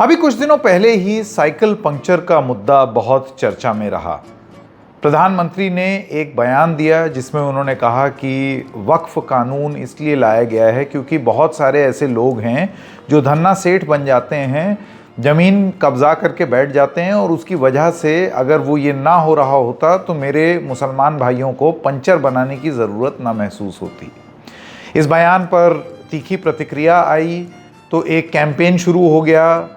अभी कुछ दिनों पहले ही साइकिल पंक्चर का मुद्दा बहुत चर्चा में रहा। प्रधानमंत्री ने एक बयान दिया जिसमें उन्होंने कहा कि वक्फ कानून इसलिए लाया गया है क्योंकि बहुत सारे ऐसे लोग हैं जो धन्ना सेठ बन जाते हैं, ज़मीन कब्जा करके बैठ जाते हैं और उसकी वजह से अगर वो ये ना हो रहा होता तो मेरे मुसलमान भाइयों को पंचर बनाने की ज़रूरत ना महसूस होती। इस बयान पर तीखी प्रतिक्रिया आई तो एक कैंपेन शुरू हो गया।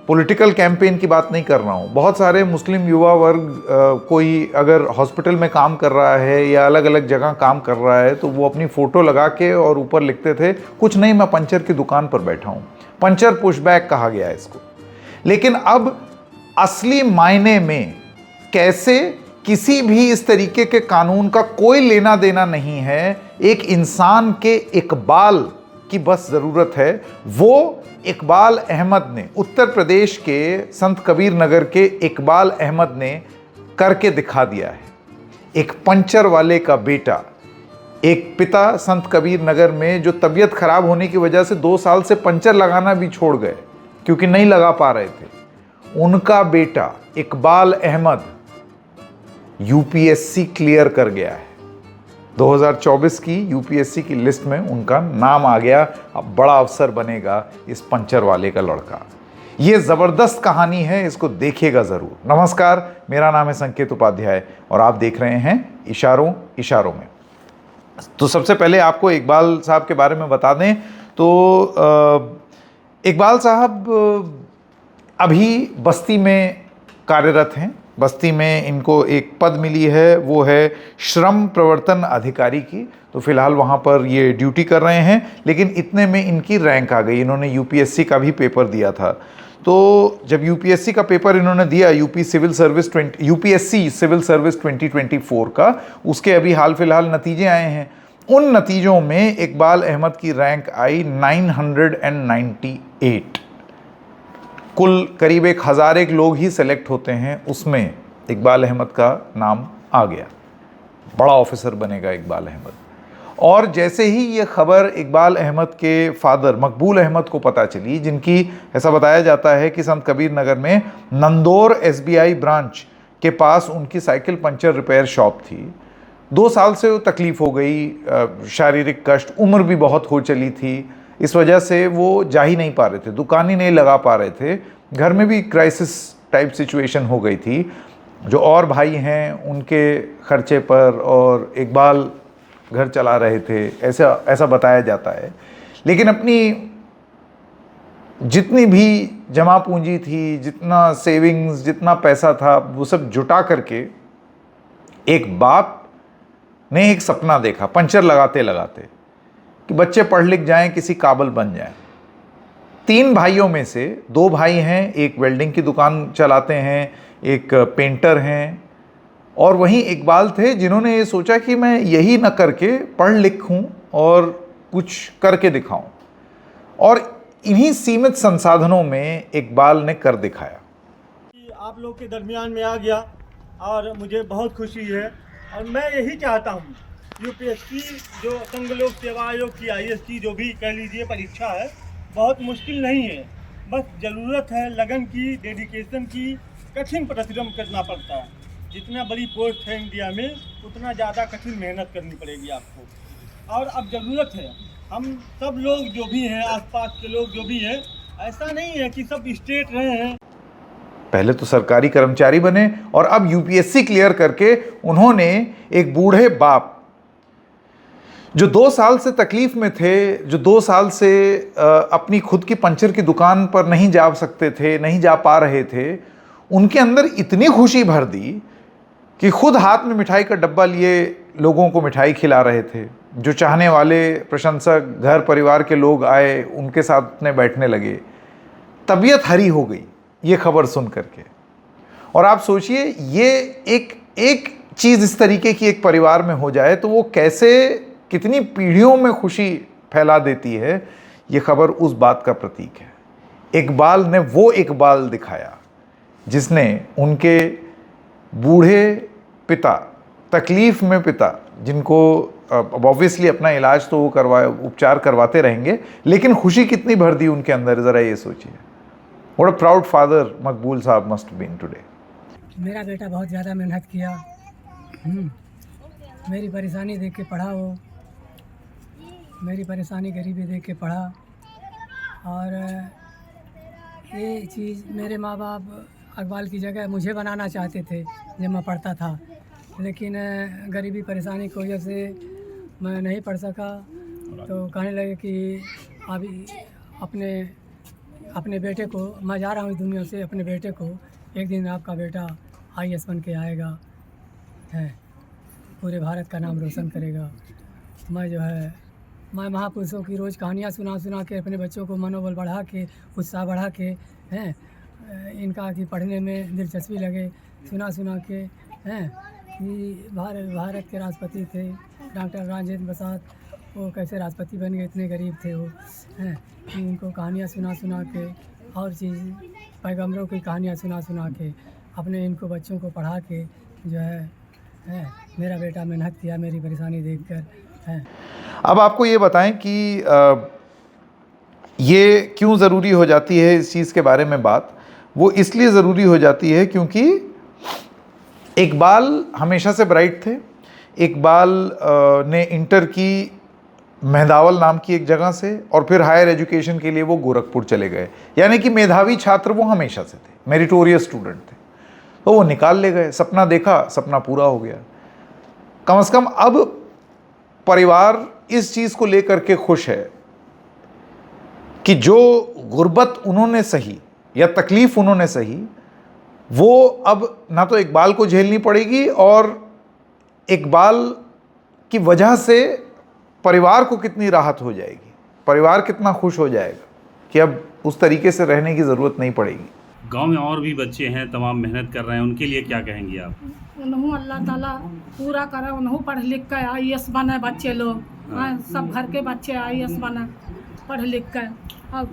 पॉलिटिकल कैंपेन की बात नहीं कर रहा हूँ। बहुत सारे मुस्लिम युवा वर्ग कोई अगर हॉस्पिटल में काम कर रहा है या अलग अलग जगह काम कर रहा है तो वो अपनी फ़ोटो लगा के और ऊपर लिखते थे कुछ नहीं, मैं पंचर की दुकान पर बैठा हूँ। पंचर पुशबैक कहा गया इसको। लेकिन अब असली मायने में कैसे किसी भी इस तरीके के कानून का कोई लेना देना नहीं है, एक इंसान के इकबाल की बस ज़रूरत है। वो इकबाल अहमद ने, उत्तर प्रदेश के संत कबीर नगर के इकबाल अहमद ने करके दिखा दिया है। एक पंचर वाले का बेटा, एक पिता संत कबीर नगर में जो तबीयत खराब होने की वजह से 2 साल से पंचर लगाना भी छोड़ गए क्योंकि नहीं लगा पा रहे थे, उनका बेटा इकबाल अहमद यूपीएससी क्लियर कर गया है। 2024 की यूपीएससी की लिस्ट में उनका नाम आ गया। अब बड़ा अफसर बनेगा इस पंचर वाले का लड़का। ये ज़बरदस्त कहानी है, इसको देखिएगा ज़रूर। नमस्कार, मेरा नाम है संकेत उपाध्याय और आप देख रहे हैं इशारों इशारों में। तो सबसे पहले आपको इकबाल साहब के बारे में बता दें तो इकबाल साहब अभी बस्ती में कार्यरत हैं। बस्ती में इनको एक पद मिली है, वो है श्रम प्रवर्तन अधिकारी की। तो फिलहाल वहाँ पर ये ड्यूटी कर रहे हैं। लेकिन इतने में इनकी रैंक आ गई। इन्होंने यूपीएससी का भी पेपर दिया था। तो जब यूपीएससी का पेपर इन्होंने दिया, यूपीएससी सिविल सर्विस 2024 का, उसके अभी हाल फिलहाल नतीजे आए हैं। उन नतीजों में इकबाल अहमद की रैंक आई 998। कुल करीब 1001 लोग ही सेलेक्ट होते हैं, उसमें इकबाल अहमद का नाम आ गया। बड़ा ऑफिसर बनेगा इकबाल अहमद। और जैसे ही ये खबर इकबाल अहमद के फादर मकबूल अहमद को पता चली, जिनकी ऐसा बताया जाता है कि संत कबीर नगर में नंदौर एसबीआई ब्रांच के पास उनकी साइकिल पंचर रिपेयर शॉप थी। 2 साल से वो तकलीफ़ हो गई, शारीरिक कष्ट, उम्र भी बहुत हो चली थी। इस वजह से वो जा ही नहीं पा रहे थे, दुकान ही नहीं लगा पा रहे थे। घर में भी क्राइसिस टाइप सिचुएशन हो गई थी। जो और भाई हैं उनके खर्चे पर और इकबाल घर चला रहे थे, ऐसा बताया जाता है। लेकिन अपनी जितनी भी जमा पूंजी थी, जितना सेविंग्स, जितना पैसा था, वो सब जुटा करके एक बाप ने एक सपना देखा पंचर लगाते लगाते कि बच्चे पढ़ लिख जाएं, किसी काबिल बन जाएं। 3 भाइयों में से 2 भाई हैं, एक वेल्डिंग की दुकान चलाते हैं, एक पेंटर हैं, और वहीं इकबाल थे जिन्होंने ये सोचा कि मैं यही न करके पढ़ लिखूं और कुछ करके दिखाऊं। और इन्हीं सीमित संसाधनों में इकबाल ने कर दिखाया। आप लोग के दरमियान में आ गया और मुझे बहुत खुशी है। और मैं यही चाहता हूँ, यूपीएससी जो संघ लोक सेवा आयोग की आईएएस की जो भी कह लीजिए परीक्षा है, बहुत मुश्किल नहीं है। बस ज़रूरत है लगन की, डेडिकेशन की। कठिन परिश्रम करना पड़ता है। जितना बड़ी पोस्ट है इंडिया में, उतना ज़्यादा कठिन मेहनत करनी पड़ेगी आपको। और अब ज़रूरत है, हम सब लोग जो भी हैं, आसपास के लोग जो भी हैं, ऐसा नहीं है कि सब स्टेट रहे हैं। पहले तो सरकारी कर्मचारी बने और अब यूपीएससी क्लियर करके उन्होंने एक बूढ़े बाप जो 2 साल से तकलीफ में थे, जो 2 साल से अपनी खुद की पंचर की दुकान पर नहीं जा सकते थे, नहीं जा पा रहे थे, उनके अंदर इतनी खुशी भर दी कि खुद हाथ में मिठाई का डब्बा लिए लोगों को मिठाई खिला रहे थे। जो चाहने वाले प्रशंसक, घर परिवार के लोग आए, उनके साथ में बैठने लगे। तबीयत हरी हो गई ये खबर सुन करके। और आप सोचिए, ये एक चीज़ इस तरीके की एक परिवार में हो जाए तो वो कैसे कितनी पीढ़ियों में खुशी फैला देती है। ये खबर उस बात का प्रतीक है। इकबाल ने वो इकबाल दिखाया जिसने उनके बूढ़े पिता, तकलीफ़ में पिता, जिनको ऑब्वियसली अपना इलाज तो वो उपचार करवाते रहेंगे, लेकिन खुशी कितनी भर दी उनके अंदर, ज़रा ये सोचिए। What a proud father Maqbool साहब must have been today. मेरा बेटा बहुत ज़्यादा मेहनत किया। मेरी परेशानी देख के पढ़ा वो, मेरी परेशानी गरीबी देख के पढ़ा। और ये चीज़ मेरे माँ बाप अकबाल की जगह मुझे बनाना चाहते थे जब मैं पढ़ता था, लेकिन गरीबी परेशानी की वजह से मैं नहीं पढ़ सका। तो कहने लगे कि अभी अपने बेटे को, मैं जा रहा हूँ इस दुनिया से, अपने बेटे को एक दिन आपका बेटा IAS बन के आएगा, है पूरे भारत का नाम रोशन करेगा। मैं महापुरुषों की रोज़ कहानियाँ सुना के अपने बच्चों को मनोबल बढ़ा के, उत्साह बढ़ा के, हैं इनका कि पढ़ने में दिलचस्पी लगे, सुना के, हैं कि भारत के राष्ट्रपति थे डॉक्टर राजेंद्र प्रसाद, वो कैसे राष्ट्रपति बन गए, इतने गरीब थे वो, हैं कि उनको कहानियाँ सुना के और चीज़ पैगंबरों की कहानियाँ सुना के अपने इनको बच्चों को पढ़ा के जो है मेरा बेटा मेहनत किया मेरी परेशानी देखकर, है। अब आपको ये बताएं कि ये क्यों ज़रूरी हो जाती है इस चीज़ के बारे में बात। वो इसलिए ज़रूरी हो जाती है क्योंकि इकबाल हमेशा से ब्राइट थे। इकबाल ने इंटर की मेहदावल नाम की एक जगह से, और फिर हायर एजुकेशन के लिए वो गोरखपुर चले गए। यानी कि मेधावी छात्र वो हमेशा से थे, मेरिटोरियस स्टूडेंट थे। तो वो निकाल ले गए, सपना देखा, सपना पूरा हो गया। कम से कम अब परिवार इस चीज़ को लेकर के खुश है कि जो गुर्बत उन्होंने सही या तकलीफ़ उन्होंने सही, वो अब ना तो इकबाल को झेलनी पड़ेगी, और इकबाल की वजह से परिवार को कितनी राहत हो जाएगी, परिवार कितना खुश हो जाएगा कि अब उस तरीके से रहने की ज़रूरत नहीं पड़ेगी। गांव में और भी बच्चे हैं, तमाम मेहनत कर रहे हैं, उनके लिए क्या कहेंगी आप? उन्हों अल्लाह ताला पूरा करे, उन्हों पढ़ लिख कर IAS बने बच्चे लोग, सब घर के बच्चे IAS बने पढ़ लिख कर।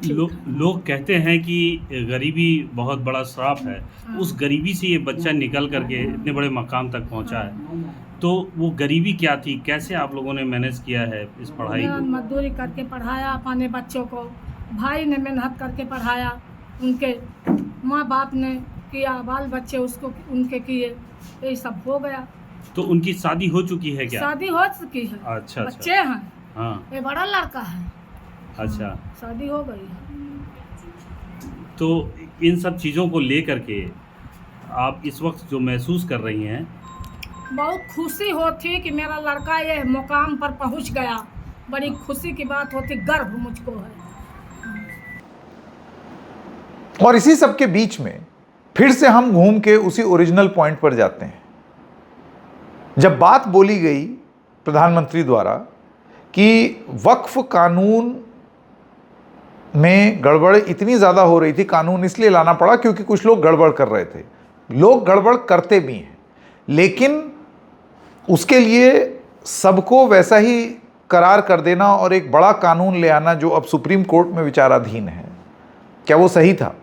लोग कहते हैं कि गरीबी बहुत बड़ा श्राप है। उस गरीबी से ये बच्चा निकल करके इतने बड़े मकाम तक पहुंचा है, तो वो गरीबी क्या थी, कैसे आप लोगों ने मैनेज किया है इस पढ़ाई को? मजदूरी करके पढ़ाया अपने बच्चों को, भाई ने मेहनत करके पढ़ाया, उनके माँ बाप ने किया, बाल बच्चे उसको उनके किए, यही सब हो गया। तो उनकी शादी हो चुकी है क्या? शादी हो चुकी है। अच्छा, बच्चे हैं। हाँ, ये बड़ा लड़का है। अच्छा, शादी हो गई है। तो इन सब चीज़ों को लेकर के आप इस वक्त जो महसूस कर रही हैं? बहुत खुशी होती कि मेरा लड़का ये मुकाम पर पहुंच गया, बड़ी खुशी की बात होती, गर्व मुझको है। और इसी सब के बीच में फिर से हम घूम के उसी ओरिजिनल पॉइंट पर जाते हैं। जब बात बोली गई प्रधानमंत्री द्वारा कि वक्फ कानून में गड़बड़ इतनी ज़्यादा हो रही थी, कानून इसलिए लाना पड़ा क्योंकि कुछ लोग गड़बड़ कर रहे थे। लोग गड़बड़ करते भी हैं, लेकिन उसके लिए सबको वैसा ही करार कर देना और एक बड़ा कानून ले आना जो अब सुप्रीम कोर्ट में विचाराधीन है, क्या वो सही था?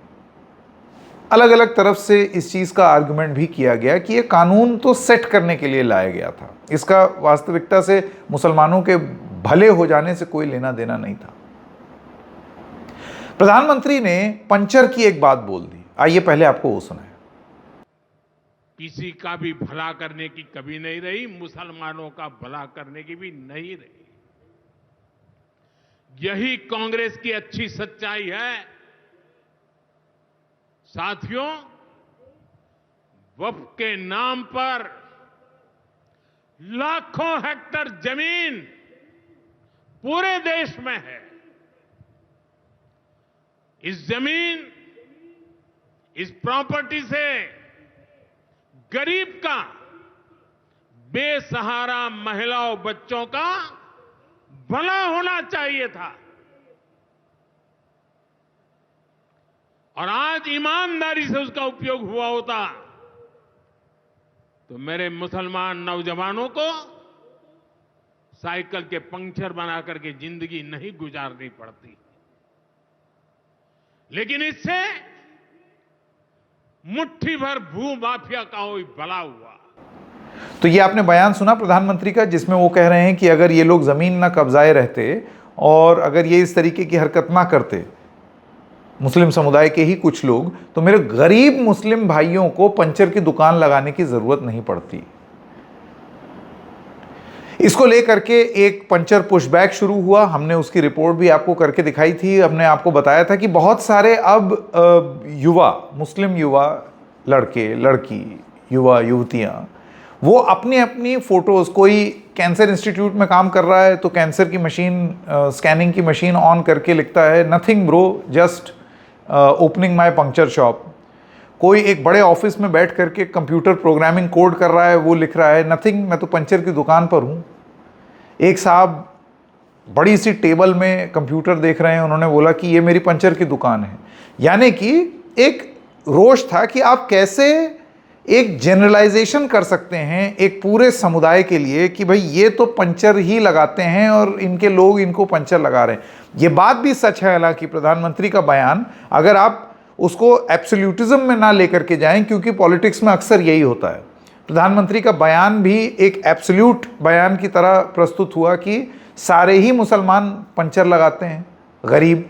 अलग अलग तरफ से इस चीज़ का आर्गुमेंट भी किया गया कि ये कानून तो सेट करने के लिए लाया गया था, इसका वास्तविकता से मुसलमानों के भले हो जाने से कोई लेना देना नहीं था। प्रधानमंत्री ने पंचर की एक बात बोल दी, आइए पहले आपको वो सुनाएं। किसी का भी भला करने की कभी नहीं रही, मुसलमानों का भला करने की भी नहीं रही। यही कांग्रेस की अच्छी सच्चाई है। साथियों, वक्फ के नाम पर लाखों हेक्टेयर जमीन पूरे देश में है। इस जमीन, इस प्रॉपर्टी से गरीब का, बेसहारा महिलाओं बच्चों का भला होना चाहिए था, और आज ईमानदारी से उसका उपयोग हुआ होता तो मेरे मुसलमान नौजवानों को साइकिल के पंक्चर बना करके जिंदगी नहीं गुजारनी पड़ती। लेकिन इससे मुट्ठी भर भू माफिया का कोई भला हुआ। तो ये आपने बयान सुना प्रधानमंत्री का, जिसमें वो कह रहे हैं कि अगर ये लोग जमीन ना कब्जाए रहते और अगर ये इस तरीके की हरकत ना करते, मुस्लिम समुदाय के ही कुछ लोग, तो मेरे गरीब मुस्लिम भाइयों को पंचर की दुकान लगाने की ज़रूरत नहीं पड़ती। इसको लेकर के एक पंचर पुशबैक शुरू हुआ। हमने उसकी रिपोर्ट भी आपको करके दिखाई थी। हमने आपको बताया था कि बहुत सारे अब युवा, मुस्लिम युवा, लड़के लड़की, युवा युवतियां, वो अपनी अपनी फ़ोटोज़, कोई कैंसर इंस्टीट्यूट में काम कर रहा है तो कैंसर की मशीन, स्कैनिंग की मशीन ऑन करके लिखता है nothing bro, just opening my puncture shop. कोई एक बड़े ऑफिस में बैठ करके कंप्यूटर प्रोग्रामिंग कोड कर रहा है, वो लिख रहा है नथिंग, मैं तो पंचर की दुकान पर हूँ। एक साहब बड़ी सी टेबल में कंप्यूटर देख रहे हैं, उन्होंने बोला कि ये मेरी पंचर की दुकान है। यानी कि एक रोष था कि आप कैसे एक जनरलाइजेशन कर सकते हैं एक पूरे समुदाय के लिए कि भाई ये तो पंचर ही लगाते हैं और इनके लोग इनको पंचर लगा रहे हैं। ये बात भी सच है, हालांकि प्रधानमंत्री का बयान, अगर आप उसको एब्सोल्यूटिज्म में ना लेकर के जाएं, क्योंकि पॉलिटिक्स में अक्सर यही होता है। प्रधानमंत्री का बयान भी एक एब्सोल्यूट बयान की तरह प्रस्तुत हुआ कि सारे ही मुसलमान पंचर लगाते हैं, गरीब।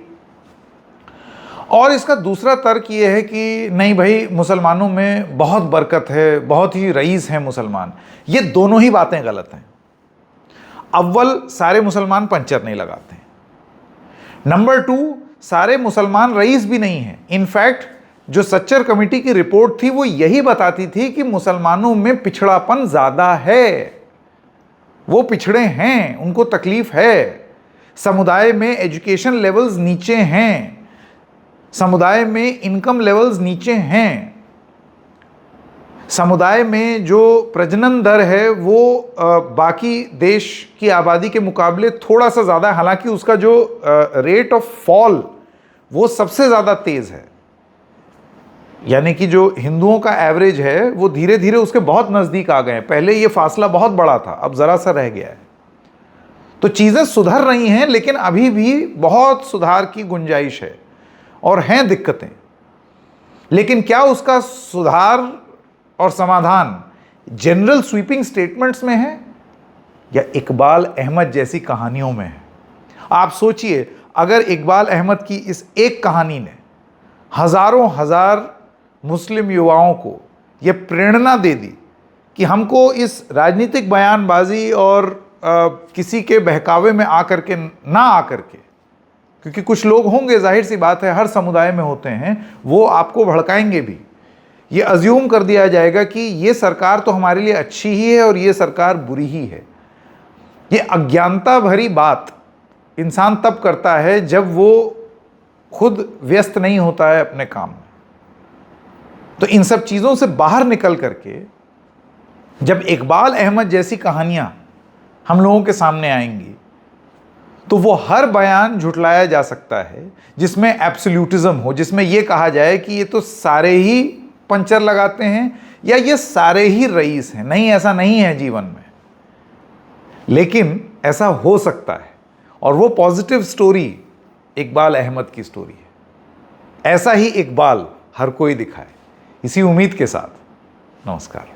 और इसका दूसरा तर्क ये है कि नहीं भाई, मुसलमानों में बहुत बरकत है, बहुत ही रईस हैं मुसलमान। ये दोनों ही बातें गलत हैं। अव्वल, सारे मुसलमान पंचर नहीं लगाते हैं। नंबर 2, सारे मुसलमान रईस भी नहीं हैं। इनफैक्ट जो सच्चर कमेटी की रिपोर्ट थी वो यही बताती थी कि मुसलमानों में पिछड़ापन ज़्यादा है, वो पिछड़े हैं, उनको तकलीफ है। समुदाय में एजुकेशन लेवल्स नीचे हैं, समुदाय में इनकम लेवल्स नीचे हैं, समुदाय में जो प्रजनन दर है वो बाकी देश की आबादी के मुकाबले थोड़ा सा ज़्यादा है। हालांकि उसका जो रेट ऑफ फॉल वो सबसे ज़्यादा तेज़ है। यानी कि जो हिंदुओं का एवरेज है वो धीरे धीरे उसके बहुत नज़दीक आ गए हैं। पहले ये फासला बहुत बड़ा था, अब ज़रा सा रह गया है। तो चीज़ें सुधर रही हैं, लेकिन अभी भी बहुत सुधार की गुंजाइश है और हैं दिक्कतें। लेकिन क्या उसका सुधार और समाधान जनरल स्वीपिंग स्टेटमेंट्स में है या इकबाल अहमद जैसी कहानियों में है? आप सोचिए, अगर इकबाल अहमद की इस एक कहानी ने हज़ारों हजार मुस्लिम युवाओं को यह प्रेरणा दे दी कि हमको इस राजनीतिक बयानबाजी और किसी के बहकावे में आकर के ना आकर के, क्योंकि कुछ लोग होंगे, जाहिर सी बात है, हर समुदाय में होते हैं, वो आपको भड़काएंगे भी। ये अज्यूम कर दिया जाएगा कि ये सरकार तो हमारे लिए अच्छी ही है और ये सरकार बुरी ही है। ये अज्ञानता भरी बात इंसान तब करता है जब वो खुद व्यस्त नहीं होता है अपने काम में। तो इन सब चीज़ों से बाहर निकल करके जब इकबाल अहमद जैसी कहानियां हम लोगों के सामने आएंगी तो वो हर बयान झुटलाया जा सकता है जिसमें एब्सोल्यूटिज्म हो, जिसमें ये कहा जाए कि ये तो सारे ही पंचर लगाते हैं या ये सारे ही रईस हैं। नहीं, ऐसा नहीं है जीवन में, लेकिन ऐसा हो सकता है और वो पॉजिटिव स्टोरी इकबाल अहमद की स्टोरी है। ऐसा ही इकबाल हर कोई दिखाए, इसी उम्मीद के साथ नमस्कार।